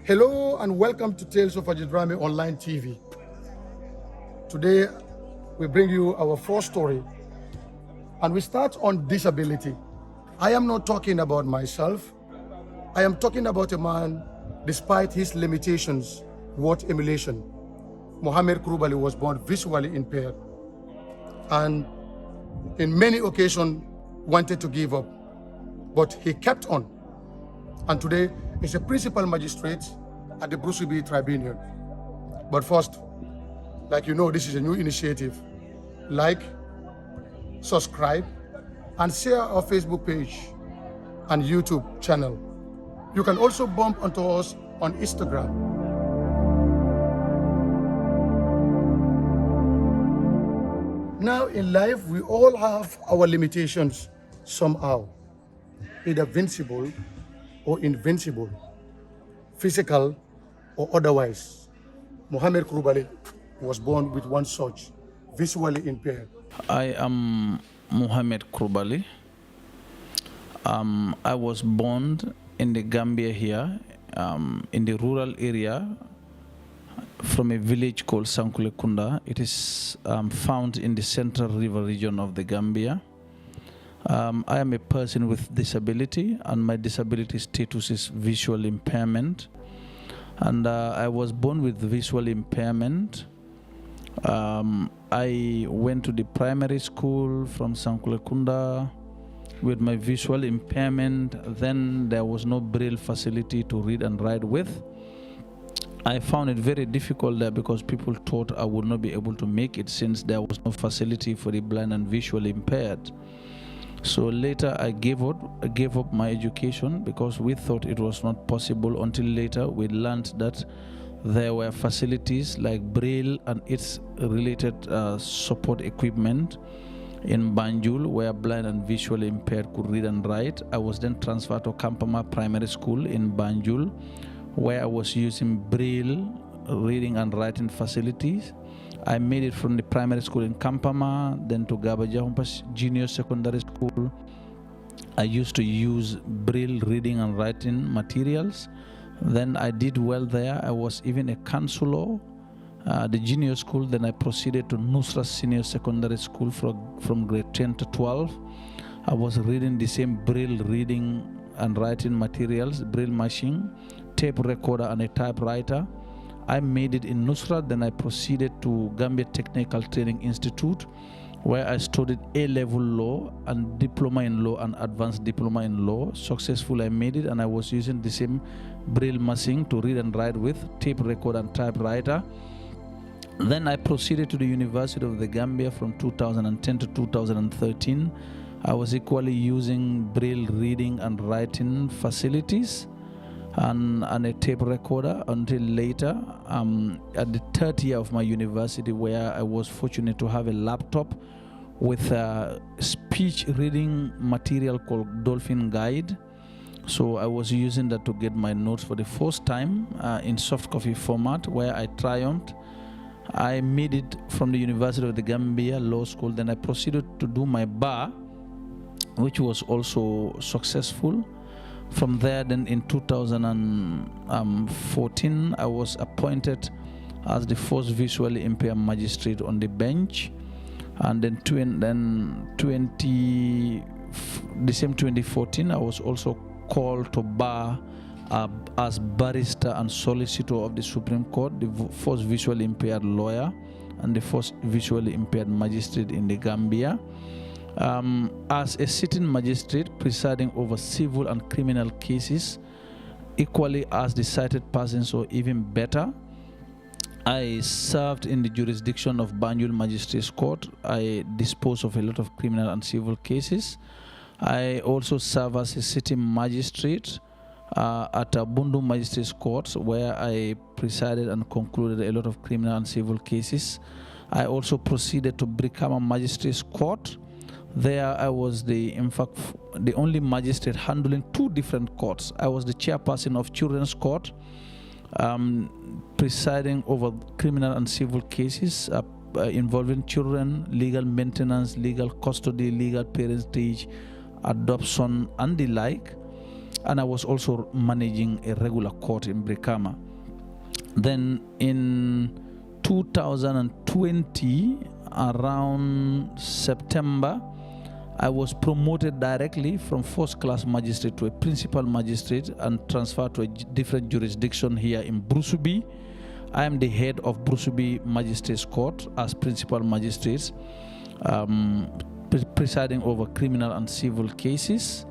Hello and welcome to Tales of Ajidrami Online TV. Today we bring you our first story and we start on disability. I am not talking about myself. I am talking about a man, despite his limitations, what emulation. Muhammed Krubally was born visually impaired and in many occasions wanted to give up, but he kept on. And today is a principal magistrate at the Bruce B Tribunal. But first, like you know, this is a new initiative. Like, subscribe, and share our Facebook page and YouTube channel. You can also bump onto us on Instagram. Now in life, we all have our limitations somehow, either vincible or invincible, physical or otherwise. Muhammed Krubally was born with one such, visually impaired. I am Muhammed Krubally. I was born in the Gambia here, in the rural area, from a village called Sankulekunda. It is found in the Central River region of the Gambia. I am a person with disability, and my disability status is visual impairment. And I was born with visual impairment. I went to the primary school from Sankulekunda with my visual impairment. Then there was no braille facility to read and write with. I found it very difficult there because people thought I would not be able to make it since there was no facility for the blind and visually impaired. So later I gave up my education because we thought it was not possible, until later we learned that there were facilities like braille and its related support equipment in Banjul where blind and visually impaired could read and write. I was then transferred to Kampama Primary School in Banjul where I was using braille reading and writing facilities. I made it from the primary school in Kampama, then to Gabajahumpas Junior Secondary School. I used to use braille reading and writing materials. Then I did well there. I was even a counselor at the junior school. Then I proceeded to Nusra Senior Secondary School from grade 10 to 12. I was reading the same braille reading and writing materials, braille machine, tape recorder, and a typewriter. I made it in Nusrat. Then I proceeded to Gambia Technical Training Institute where I studied A-level law and diploma in law and advanced diploma in law. Successfully I made it, and I was using the same braille machine to read and write with, tape recorder and typewriter. Then I proceeded to the University of the Gambia from 2010 to 2013. I was equally using braille reading and writing facilities and a tape recorder until later at the third year of my university, where I was fortunate to have a laptop with a speech reading material called Dolphin Guide. So I was using that to get my notes for the first time in soft copy format, where I triumphed. I made it from the University of the Gambia Law School. Then I proceeded to do my bar, which was also successful. From there, then in 2014, I was appointed as the first visually impaired magistrate on the bench. And then the same 2014, I was also called to bar as barrister and solicitor of the Supreme Court, the first visually impaired lawyer and the first visually impaired magistrate in the Gambia. As a sitting magistrate presiding over civil and criminal cases, equally as the cited persons or even better, I served in the jurisdiction of Banjul Magistrates Court. I disposed of a lot of criminal and civil cases. I also serve as a sitting magistrate at Bundu Magistrates Court, where I presided and concluded a lot of criminal and civil cases. I also proceeded to Brikama Magistrates Court. There I was in fact the only magistrate handling two different courts. I was the chairperson of Children's Court, presiding over criminal and civil cases involving children, legal maintenance, legal custody, legal parentage, adoption, and the like. and I was also managing a regular court in Brikama. Then in 2020, around September, I was promoted directly from first class magistrate to a principal magistrate and transferred to a different jurisdiction here in Brusubi. I am the head of Brusubi Magistrates Court as principal magistrate, presiding over criminal and civil cases.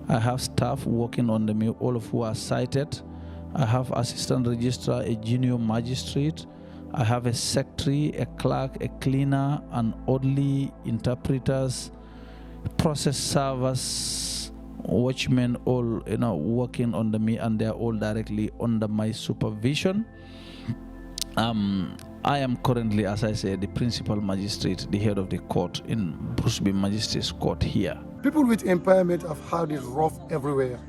I have staff working on them, all of who are cited. I have assistant registrar, a junior magistrate. I have a secretary, a clerk, a cleaner, an orderly, interpreters, process servers, watchmen, all working under me, and they are all directly under my supervision. I am currently, as I said, the principal magistrate, the head of the court in Brusubi Magistrates Court here. People with impairment have had it rough everywhere.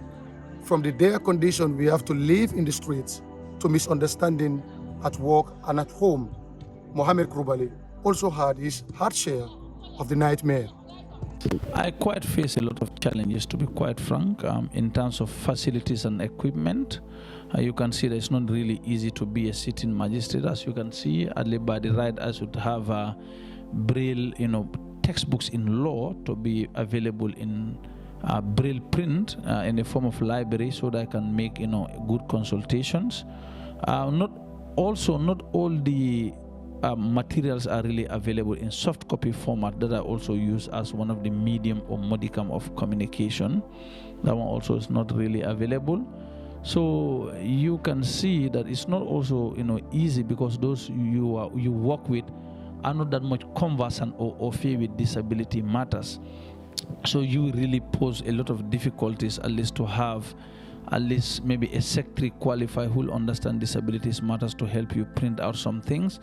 From the dire condition we have to live in the streets to misunderstanding at work and at home. Muhammed Krubally also had his hard share of the nightmare. I quite face a lot of challenges, to be quite frank, in terms of facilities and equipment. You can see that it's not really easy to be a sitting magistrate. As you can see, by the right, I should have Braille, textbooks in law to be available in Braille print in the form of library, so that I can make good consultations. Not all the materials are really available in soft copy format that I also use as one of the medium or modicum of communication. That one also is not really available. So you can see that it's not also easy, because those you work with are not that much conversant or familiar with disability matters. So you really pose a lot of difficulties, at least to have maybe a secretary qualified who will understand disabilities matters to help you print out some things,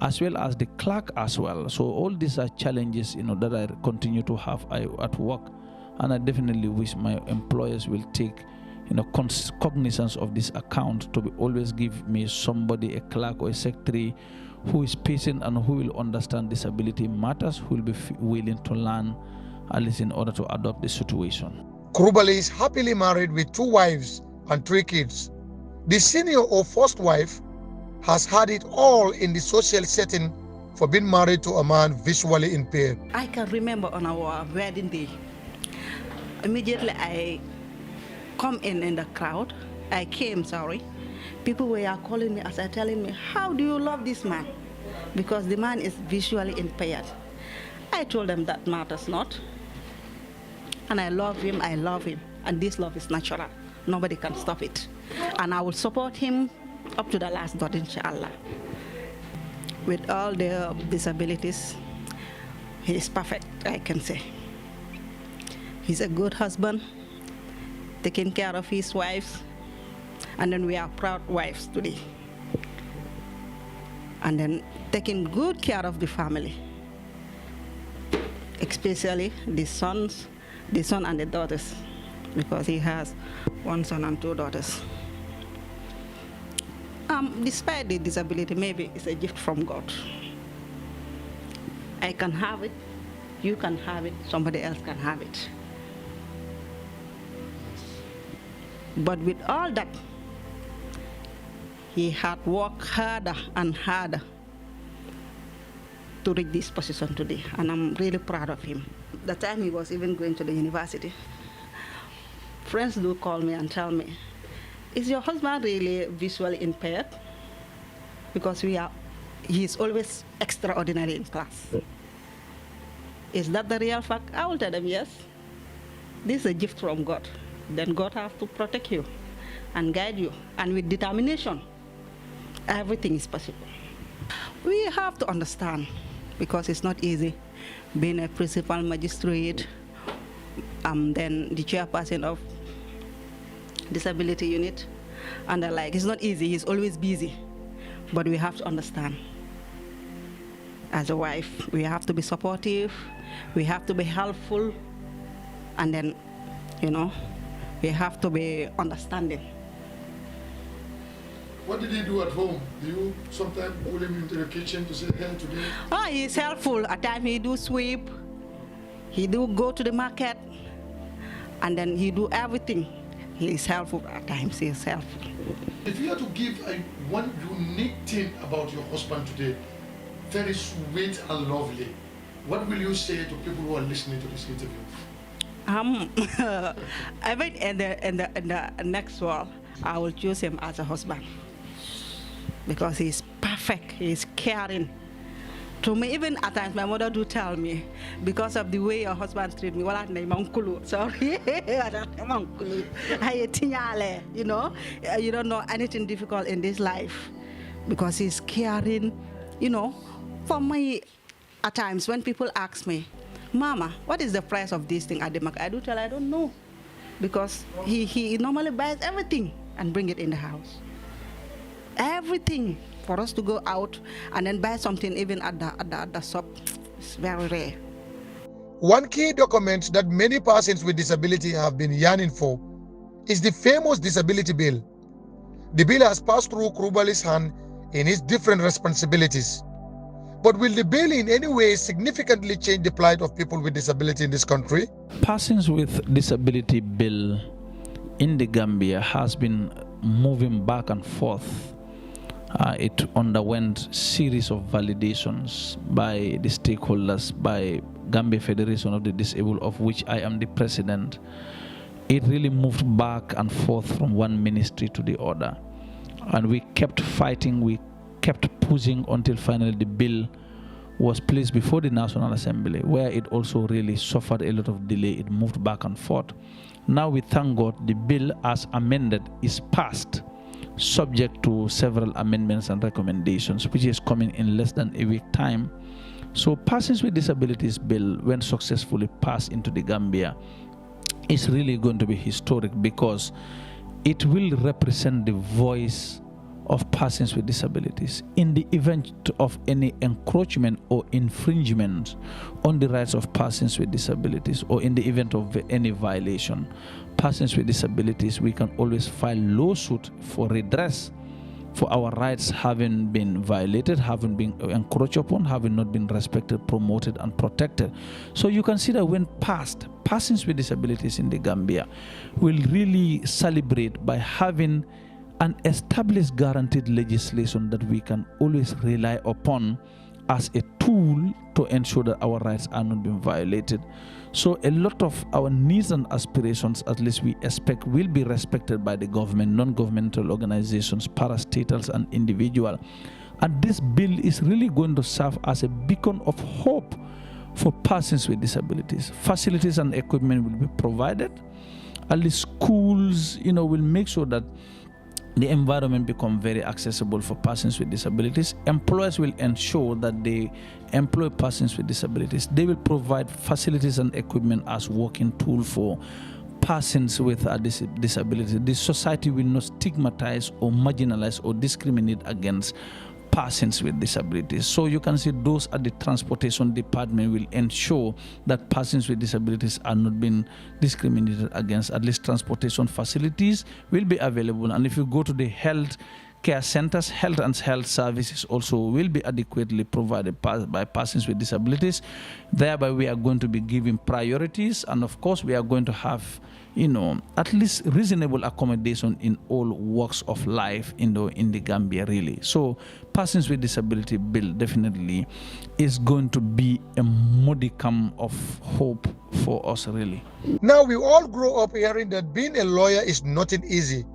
as well as the clerk as well. So all these are challenges that I continue to have at work, and I definitely wish my employers will take cognizance of this account to always give me somebody, a clerk or a secretary, who is patient and who will understand disability matters, who will be willing to learn, at least in order to adopt the situation. Krubally is happily married with 2 wives and 3 kids. The senior or first wife has had it all in the social setting for being married to a man visually impaired. I can remember on our wedding day, immediately I come in the crowd. People were calling me, telling me, how do you love this man? Because the man is visually impaired. I told them that matters not. And I love him, and this love is natural. Nobody can stop it. And I will support him up to the last dot, inshallah. With all the disabilities, he is perfect, I can say. He's a good husband, taking care of his wives, and then we are proud wives today. And then taking good care of the family, especially the son and the daughters, because he has 1 son and 2 daughters. Despite the disability, maybe it's a gift from God. I can have it, you can have it, somebody else can have it. But with all that, he had worked harder and harder to reach this position today, and I'm really proud of him. The time he was even going to the university, friends do call me and tell me, is your husband really visually impaired? Because he's always extraordinary in class. Is that the real fact? I will tell them yes. This is a gift from God. Then God has to protect you and guide you. And with determination, everything is possible. We have to understand, because it's not easy being a principal magistrate, then the chairperson of disability unit, and the like. It's not easy, he's always busy. But we have to understand. As a wife, we have to be supportive, we have to be helpful, and then, we have to be understanding. What did he do at home? Do you sometimes pull him into the kitchen to say, hey, today? Oh, he's helpful. At times he do sweep, he do go to the market, and then he do everything. He is helpful at times. He is helpful. If you had to give one unique thing about your husband today, very sweet and lovely, what will you say to people who are listening to this interview? I think in the next world, I will choose him as a husband because he's perfect. He's caring. To me, even at times, my mother do tell me, because of the way your husband treat me, sorry, you know, you don't know anything difficult in this life because he's caring, you know. For me, at times when people ask me, Mama, what is the price of this thing at the market? I do tell I don't know, because he normally buys everything and bring it in the house. Everything. For us to go out and then buy something even at the shop, it's very rare. One key document that many persons with disability have been yearning for is the famous disability bill. The bill has passed through Krubally's hand in his different responsibilities. But will the bill in any way significantly change the plight of people with disability in this country? Persons with disability bill in the Gambia has been moving back and forth. It underwent series of validations by the stakeholders, by Gambia Federation of the Disabled, of which I am the president. It really moved back and forth from one ministry to the other. And we kept fighting, we kept pushing until finally the bill was placed before the National Assembly, where it also really suffered a lot of delay. It moved back and forth. Now we thank God the bill as amended is passed, subject to several amendments and recommendations, which is coming in less than a week time. So Persons with Disabilities Bill, when successfully passed into the Gambia, is really going to be historic because it will represent the voice of persons with disabilities in the event of any encroachment or infringement on the rights of persons with disabilities, or in the event of any violation. Persons with disabilities, we can always file lawsuit for redress for our rights having been violated, having been encroached upon, having not been respected, promoted, and protected. So you can see that when passed, persons with disabilities in the Gambia will really celebrate by having an established guaranteed legislation that we can always rely upon as a tool to ensure that our rights are not being violated. So a lot of our needs and aspirations, at least we expect, will be respected by the government, non-governmental organizations, parastatals, and individual. And this bill is really going to serve as a beacon of hope for persons with disabilities. Facilities and equipment will be provided. At least schools, will make sure that the environment become very accessible for persons with disabilities. Employers will ensure that they employ persons with disabilities. They will provide facilities and equipment as working tool for persons with a disability. The society will not stigmatize or marginalize or discriminate against persons with disabilities. So you can see those at the transportation department will ensure that persons with disabilities are not being discriminated against. At least transportation facilities will be available. And if you go to the health care centers, health and health services also will be adequately provided by persons with disabilities. Thereby we are going to be giving priorities, and of course we are going to have at least reasonable accommodation in all walks of life in the Gambia, really. So persons with disability bill definitely is going to be a modicum of hope for us, really. Now we all grow up hearing that being a lawyer is nothing easy,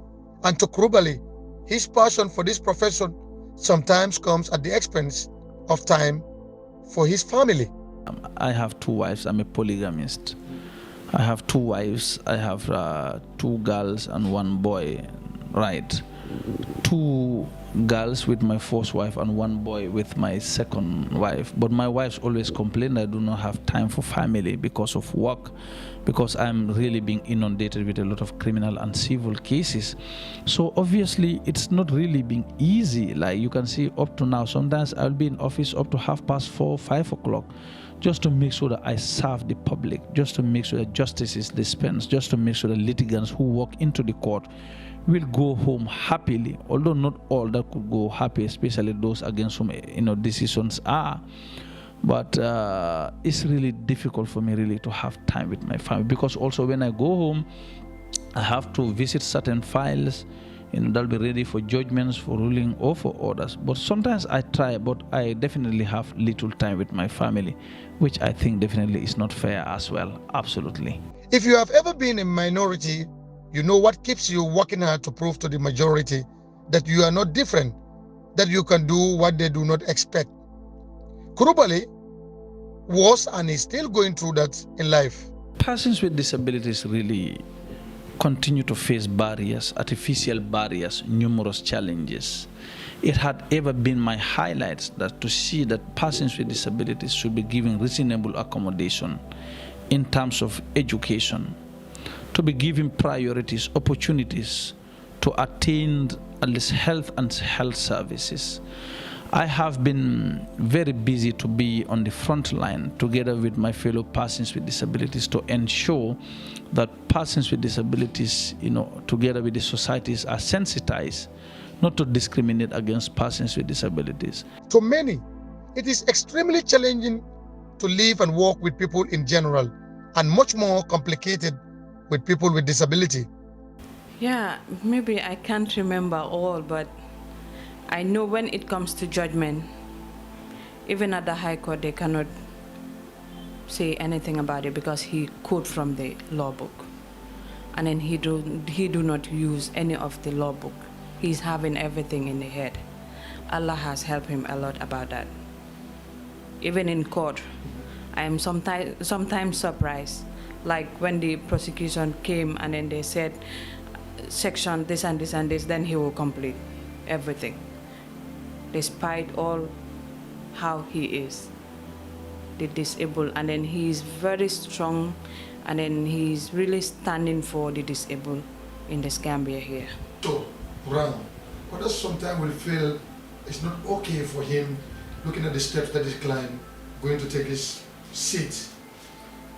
and to Krubally, his passion for this profession sometimes comes at the expense of time for his family. I have 2 wives. I'm a polygamist. I have 2 wives. I have 2 girls and 1 boy. Right. 2 girls with my first wife and 1 boy with my second wife. But my wives always complain I do not have time for family because of work, because I'm really being inundated with a lot of criminal and civil cases. So obviously it's not really being easy. Like you can see up to now, sometimes I'll be in office up to 4:30, 5 o'clock, just to make sure that I serve the public, just to make sure that justice is dispensed, just to make sure that litigants who walk into the court will go home happily, although not all that could go happy, especially those against whom decisions are. But it's really difficult for me really to have time with my family, because also when I go home, I have to visit certain files, that'll be ready for judgments, for ruling, or for orders. But sometimes I try, but I definitely have little time with my family, which I think definitely is not fair as well. Absolutely. If you have ever been a minority, you know what keeps you working hard to prove to the majority that you are not different, that you can do what they do not expect. Krubally was and is still going through that in life. Persons with disabilities really continue to face barriers, artificial barriers, numerous challenges. It had ever been my highlights that to see that persons with disabilities should be given reasonable accommodation in terms of education, to be given priorities, opportunities to attain at least health and health services. I have been very busy to be on the front line together with my fellow persons with disabilities to ensure that persons with disabilities, together with the societies, are sensitized not to discriminate against persons with disabilities. To many, it is extremely challenging to live and work with people in general, and much more complicated with people with disability. Yeah, maybe I can't remember all, but I know when it comes to judgment, even at the High Court, they cannot say anything about it because he quote from the law book. And then he do not use any of the law book. He's having everything in the head. Allah has helped him a lot about that. Even in court, I am sometimes surprised, like when the prosecution came and then they said, section this and this and this, then he will complete everything. Despite all how he is, the disabled, and then he is very strong, and then he's really standing for the disabled in this Gambia here. So, Ram, what does sometimes will feel it's not okay for him looking at the steps that he climbed, going to take his seat?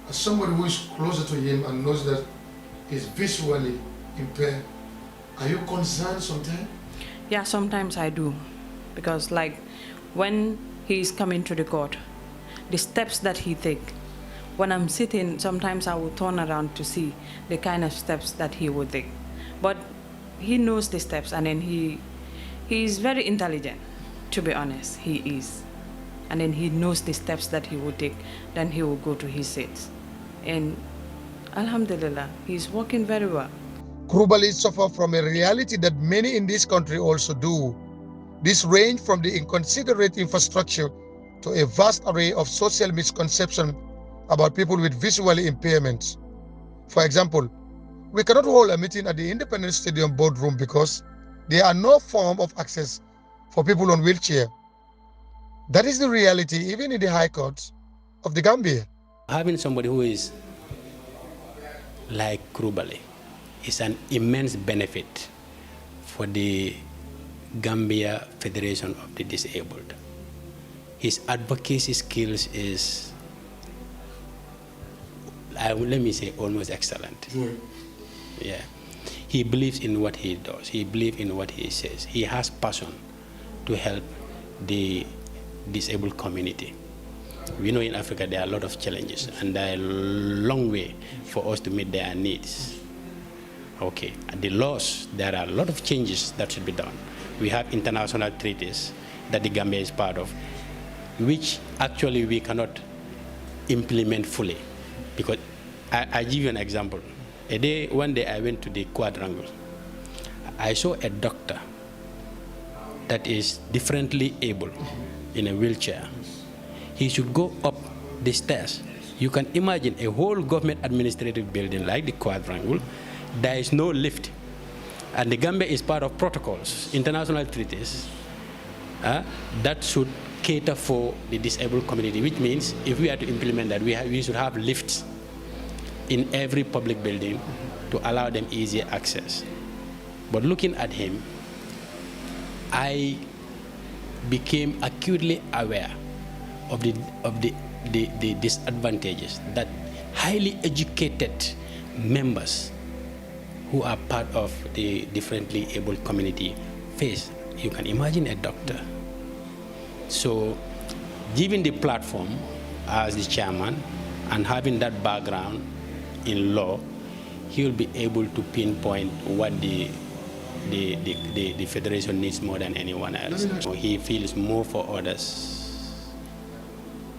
As somebody who is closer to him and knows that he's visually impaired, are you concerned sometimes? Yeah, sometimes I do. Because like when he's coming to the court, the steps that he takes, when I'm sitting, sometimes I will turn around to see the kind of steps that he would take. But he knows the steps, and then he's very intelligent, to be honest, he is. And then he knows the steps that he would take, then he will go to his seats. And Alhamdulillah, he's working very well. Krubally suffer from a reality that many in this country also do. This range from the inconsiderate infrastructure to a vast array of social misconceptions about people with visual impairments. For example, we cannot hold a meeting at the Independence Stadium boardroom because there are no form of access for people on wheelchair. That is the reality even in the High Court of the Gambia. Having somebody who is like Krubally is an immense benefit for the Gambia Federation of the Disabled. His advocacy skills is, let me say, almost excellent. Yeah. He believes in what he does. He believes in what he says. He has passion to help the disabled community. We know in Africa there are a lot of challenges and there are a long way for us to meet their needs. Okay, and the laws, there are a lot of changes that should be done. We have international treaties that the Gambia is part of, which actually we cannot implement fully. Because I give you an example. One day I went to the quadrangle. I saw a doctor that is differently able in a wheelchair. He should go up the stairs. You can imagine a whole government administrative building like the quadrangle. There is no lift. And the Gambia is part of protocols, international treaties, that should cater for the disabled community, which means if we are to implement that, we should have lifts in every public building to allow them easier access. But looking at him, I became acutely aware of the disadvantages that highly educated members who are part of the differently abled community face. You can imagine a doctor. So, given the platform as the chairman and having that background in law, he will be able to pinpoint what the federation needs more than anyone else. He feels more for others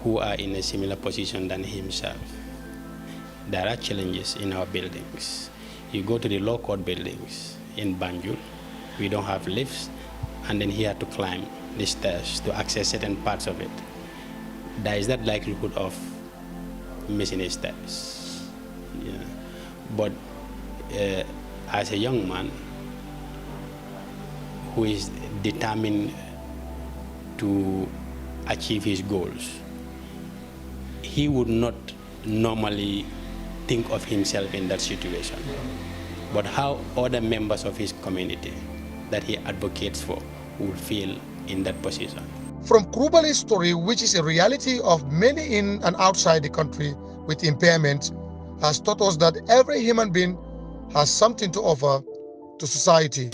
who are in a similar position than himself. There are challenges in our buildings. You go to the law court buildings in Banjul, we don't have lifts, and then he had to climb the stairs to access certain parts of it. There is that likelihood of missing his steps. Yeah. But as a young man who is determined to achieve his goals, he would not normally think of himself in that situation. But how other members of his community that he advocates for would feel in that position. From Krubally's story, which is a reality of many in and outside the country with impairment, has taught us that every human being has something to offer to society.